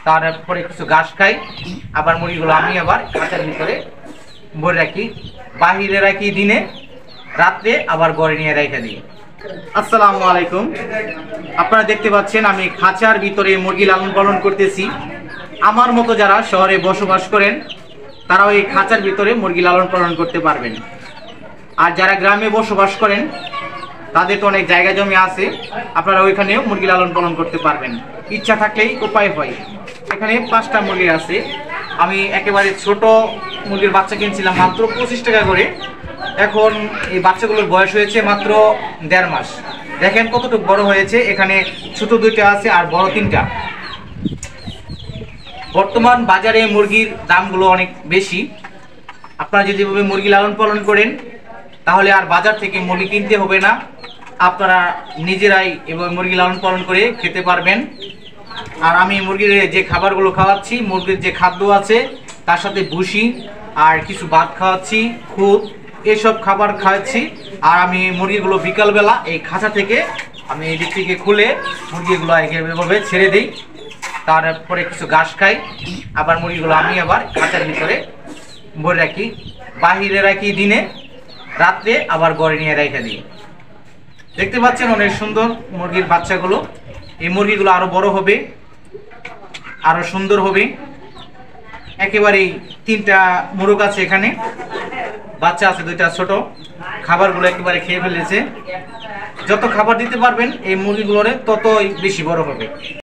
তারপরে কিছু ঘাস খাই। আবার মুরগিগুলো আমি আবার খাঁচার ভিতরে ভরে রাখি, বাহিরে রাখি দিনে, রাত্রে আবার ঘরে নিয়ে রেখে দিই। আসসালামু আলাইকুম। আপনারা দেখতে পাচ্ছেন আমি খাঁচার ভিতরে মুরগি লালন পালন করতেছি। আমার মতো যারা শহরে বসবাস করেন তারাও এই খাঁচার ভিতরে মুরগি লালন পালন করতে পারবেন। আর যারা গ্রামে বসবাস করেন তাদের তো অনেক জায়গা জমি আছে, আপনারা ওইখানেও মুরগি লালন পালন করতে পারবেন, ইচ্ছা থাকলেই উপায় হয়। এখানে 5টা মুরগি আছে। আমি একেবারে ছোট মুরগির বাচ্চা কিনছিলাম মাত্র 25 টাকা করে। এখন এই বাচ্চাগুলোর বয়স হয়েছে মাত্র 1.5 মাস। দেখেন কতটুকু বড় হয়েছে। এখানে ছোট 2টা আছে আর বড় 3টা। বর্তমান বাজারে মুরগির দামগুলো অনেক বেশি। আপনারা যদি এভাবে মুরগি লালন পালন করেন তাহলে আর বাজার থেকে মুরগি কিনতে হবে না, আপনারা নিজেরাই এভাবে মুরগি লালন পালন করে খেতে পারবেন। আর আমি মুরগির যে খাবারগুলো খাওয়াচ্ছি, মুরগির যে খাদ্য আছে তার সাথে ভুসি আর কিছু ভাত খাওয়াচ্ছি, খুদ, এসব খাবার খাওয়াচ্ছি। আর আমি মুরগিগুলো বিকালবেলা এই খাঁচা থেকে আমি এই দিক থেকে খুলে মুরগিগুলো এভাবে ছেড়ে দিই, তারপরে কিছু ঘাস খাই। আবার মুরগিগুলো আমি আবার খাঁচার ভিতরে ভরে রাখি, বাহিরে রাখি দিনে, রাত্রে আবার ঘরে নিয়ে রেখে দিই। দেখতে পাচ্ছেন অনেক সুন্দর মুরগির বাচ্চাগুলো। এই মুরগিগুলো আরো বড় হবে, আরো সুন্দর হবে। একেবারেই 3টা মুরগ আছে, এখানে বাচ্চা আছে 2টা ছোট। খাবারগুলো একেবারে খেয়ে ফেলেছে। যত খাবার দিতে পারবেন এই মুরগিগুলোরে ততই বেশি বড় হবে।